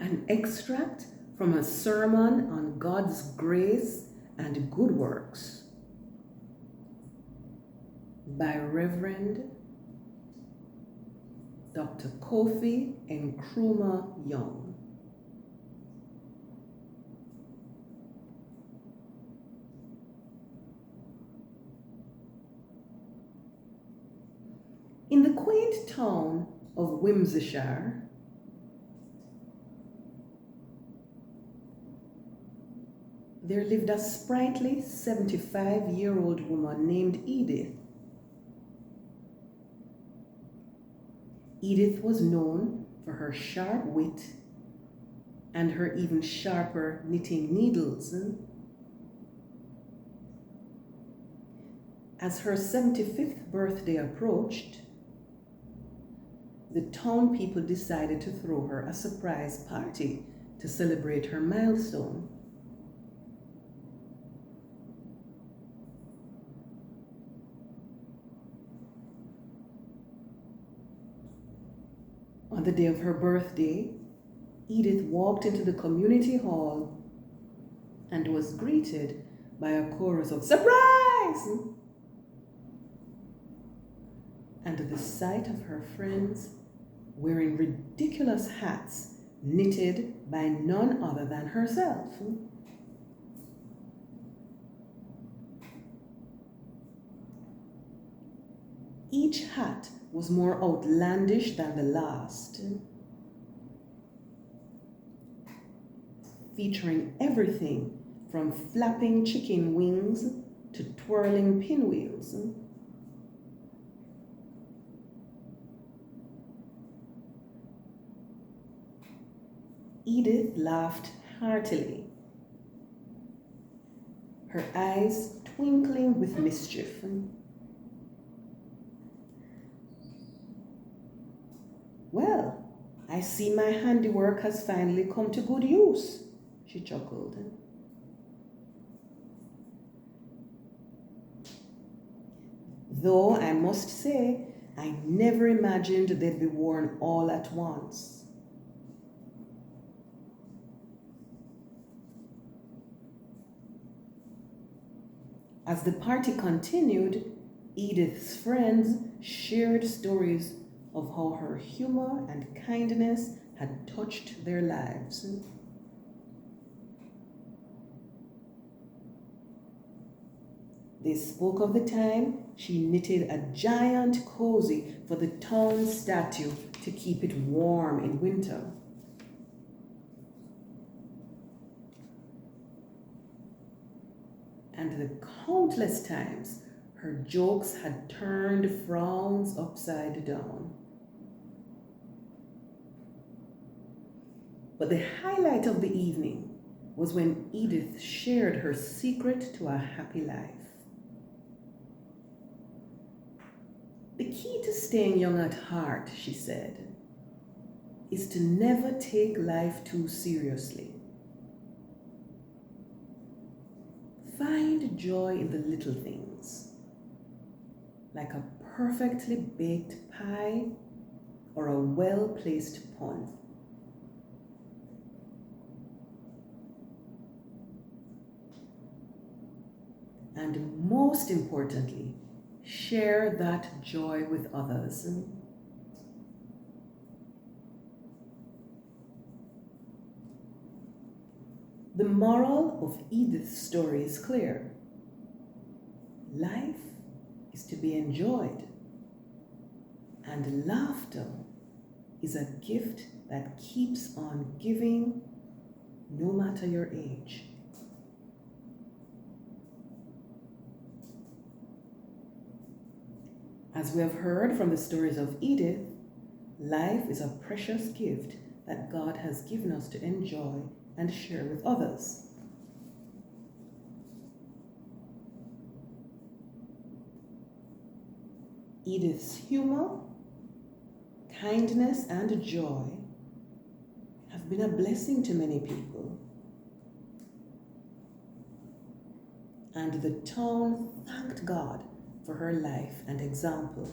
An extract from a sermon on God's grace and good works by Rev Dr Kofi Nkrumah-Young. In the quaint town of Windsor, there lived a sprightly 75-year-old woman named Edith. Edith was known for her sharp wit and her even sharper knitting needles. As her 75th birthday approached, the town people decided to throw her a surprise party to celebrate her milestone. On the day of her birthday, Edith walked into the community hall and was greeted by a chorus of "Surprise!" And the sight of her friends wearing ridiculous hats knitted by none other than herself. Each hat was more outlandish than the last, featuring everything from flapping chicken wings to twirling pinwheels. Edith laughed heartily, her eyes twinkling with mischief. "Well, I see my handiwork has finally come to good use," she chuckled. "Though I must say, I never imagined they'd be worn all at once." As the party continued, Edith's friends shared stories of how her humor and kindness had touched their lives. They spoke of the time she knitted a giant cozy for the town statue to keep it warm in winter. And the countless times her jokes had turned frowns upside down. But the highlight of the evening was when Edith shared her secret to a happy life. "The key to staying young at heart," she said, "is to never take life too seriously. Find joy in the little things, like a perfectly baked pie or a well-placed pun. And most importantly, share that joy with others." The moral of Edith's story is clear. Life is to be enjoyed, and laughter is a gift that keeps on giving no matter your age. As we have heard from the stories of Edith, life is a precious gift that God has given us to enjoy and share with others. Edith's humor, kindness, and joy have been a blessing to many people. And the town thanked God for her life and example.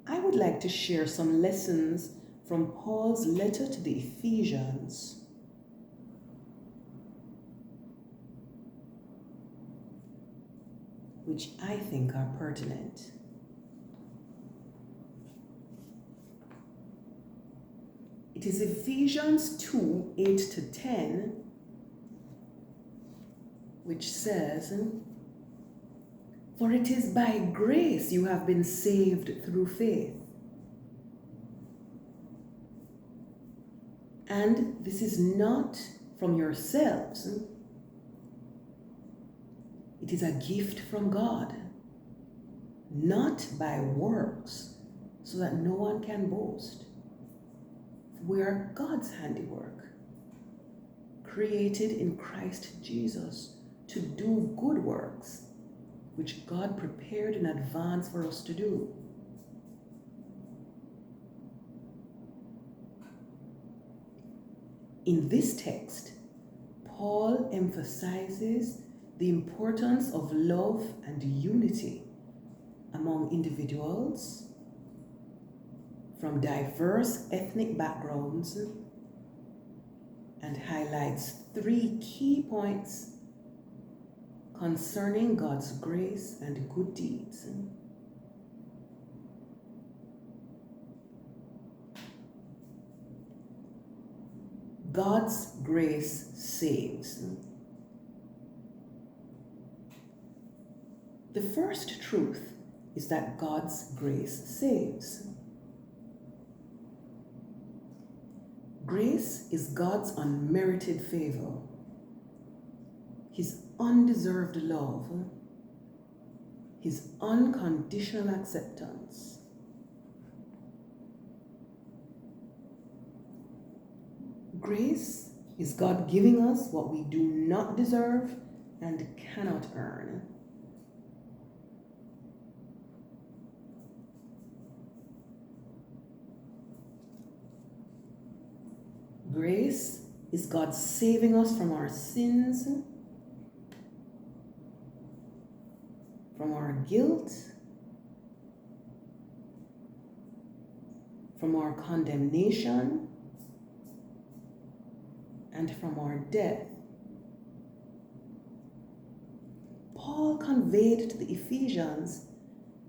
I would like to share some lessons from Paul's letter to the Ephesians. Which I think are pertinent. It is Ephesians 2, 8 to 10, which says, "For it is by grace you have been saved through faith. And this is not from yourselves. It is a gift from God, not by works, so that no one can boast. We are God's handiwork, created in Christ Jesus to do good works, which God prepared in advance for us to do." In this text, Paul emphasizes the importance of love and unity among individuals from diverse ethnic backgrounds, and highlights 3 key points concerning God's grace and good deeds. God's grace saves. The first truth is that God's grace saves. Grace is God's unmerited favor, His undeserved love, His unconditional acceptance. Grace is God giving us what we do not deserve and cannot earn. Grace is God saving us from our sins, from our guilt, from our condemnation, and from our death. Paul conveyed to the Ephesians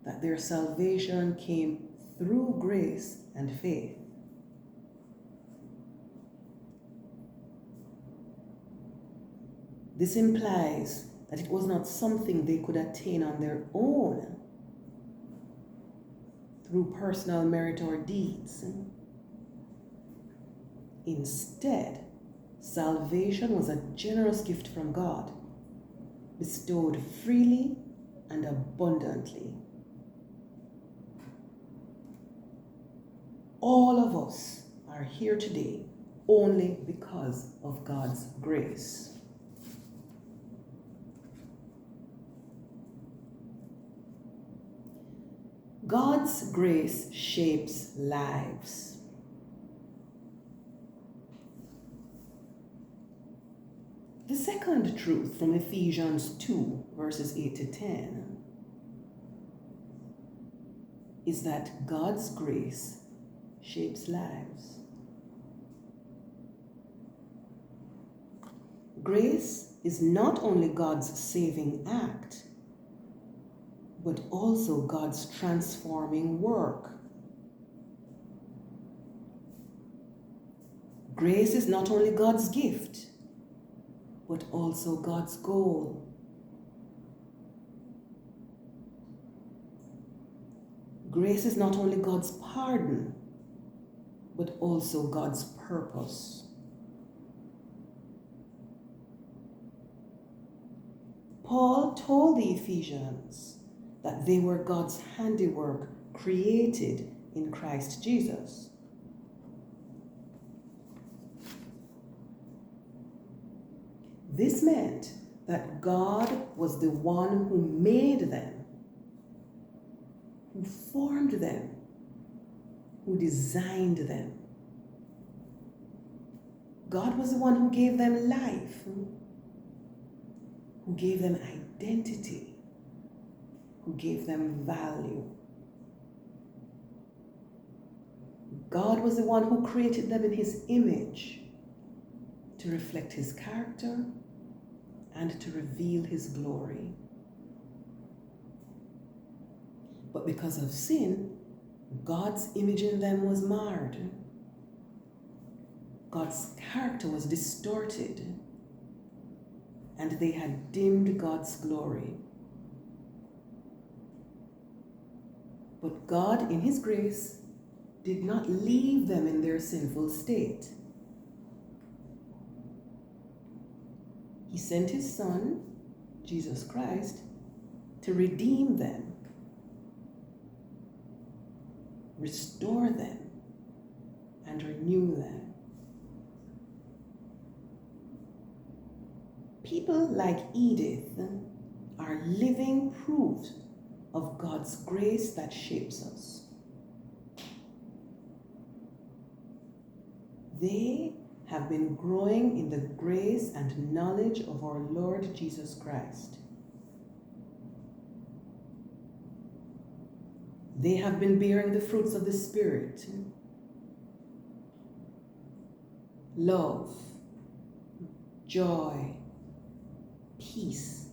that their salvation came through grace and faith. This implies that it was not something they could attain on their own through personal merit or deeds. Instead, salvation was a generous gift from God, bestowed freely and abundantly. All of us are here today only because of God's grace. God's grace shapes lives. The second truth from Ephesians 2, verses 8 to 10, is that God's grace shapes lives. Grace is not only God's saving act, but also God's transforming work. Grace is not only God's gift, but also God's goal. Grace is not only God's pardon, but also God's purpose. Paul told the Ephesians that they were God's handiwork created in Christ Jesus. This meant that God was the one who made them, who formed them, who designed them. God was the one who gave them life, who gave them identity, who gave them value. God was the one who created them in his image to reflect his character and to reveal his glory. But because of sin, God's image in them was marred. God's character was distorted, and they had dimmed God's glory. But God, in his grace, did not leave them in their sinful state. He sent his Son, Jesus Christ, to redeem them, restore them, and renew them. People like Edith are living proof of God's grace that shapes us. They have been growing in the grace and knowledge of our Lord Jesus Christ. They have been bearing the fruits of the Spirit: love, joy, peace,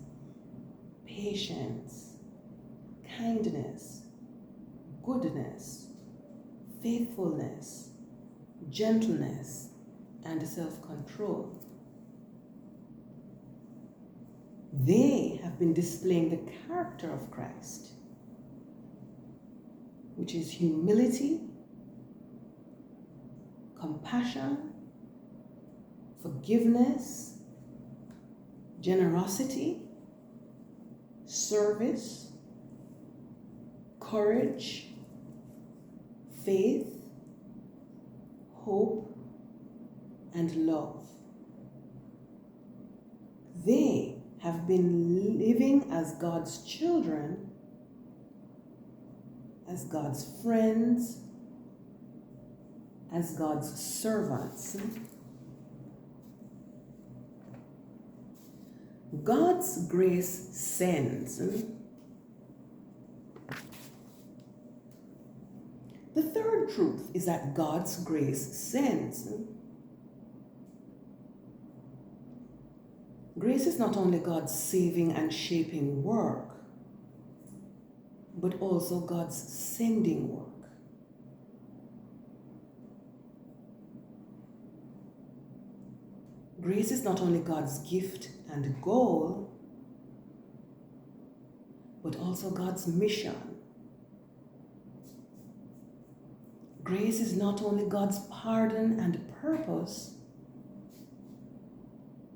patience, kindness, goodness, faithfulness, gentleness, and self-control. They have been displaying the character of Christ, which is humility, compassion, forgiveness, generosity, service, courage, faith, hope, and love. They have been living as God's children, as God's friends, as God's servants. God's grace sends. The third truth is that God's grace sends. Grace is not only God's saving and shaping work, but also God's sending work. Grace is not only God's gift and goal, but also God's mission. Grace is not only God's pardon and purpose,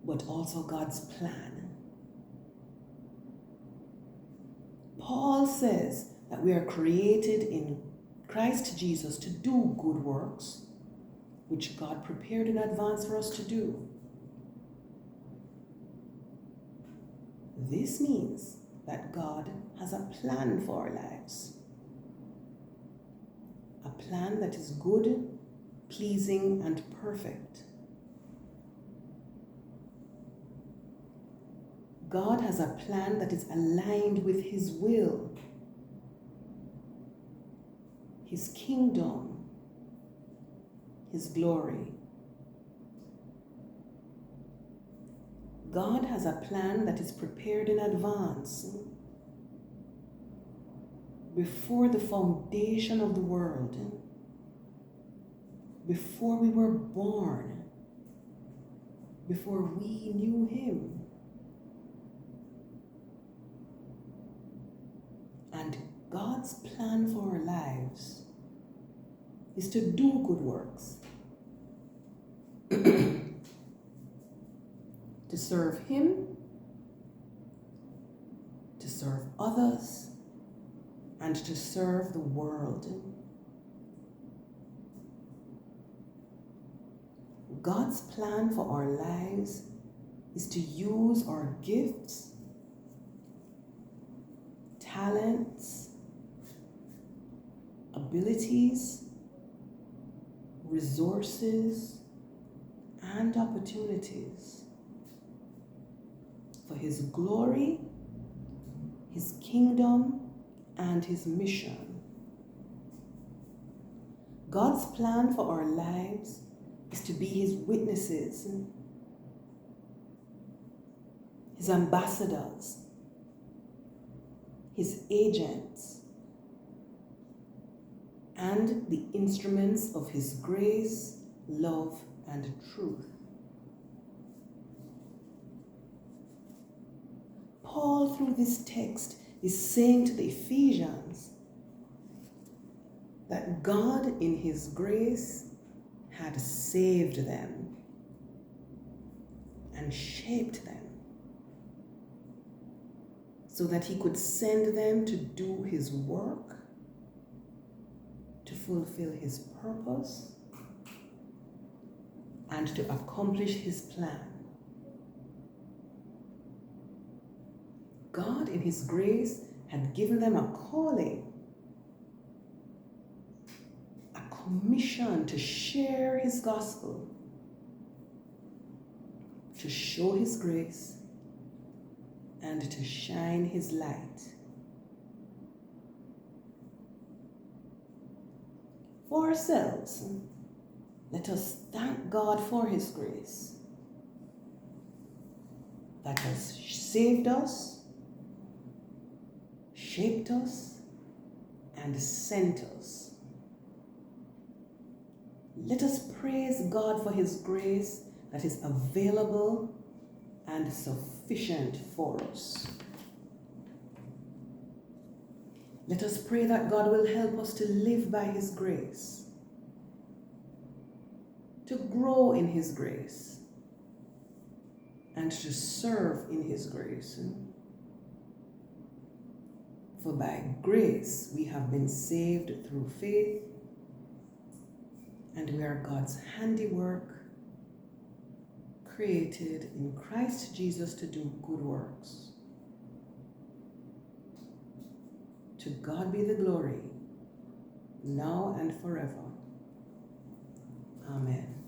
but also God's plan. Paul says that we are created in Christ Jesus to do good works, which God prepared in advance for us to do. This means that God has a plan for our lives. A plan that is good, pleasing, and perfect. God has a plan that is aligned with his will, his kingdom, his glory. God has a plan that is prepared in advance, before the foundation of the world, before we were born, before we knew him. And God's plan for our lives is to do good works, to serve him, to serve others, and to serve the world. God's plan for our lives is to use our gifts, talents, abilities, resources, and opportunities for his glory, his kingdom, and his mission. God's plan for our lives is to be His witnesses, His ambassadors, His agents, and the instruments of His grace, love, and truth. Paul, through this text, is saying to the Ephesians that God, in His grace, had saved them and shaped them so that He could send them to do His work, to fulfill His purpose, and to accomplish His plan. God, in His grace, had given them a calling, a commission to share His gospel, to show His grace, and to shine His light. For ourselves, let us thank God for His grace that has saved us, shaped us, and sent us. Let us praise God for His grace that is available and sufficient for us. Let us pray that God will help us to live by His grace, to grow in His grace, and to serve in His grace. For by grace we have been saved through faith, and we are God's handiwork, created in Christ Jesus to do good works. To God be the glory, now and forever. Amen.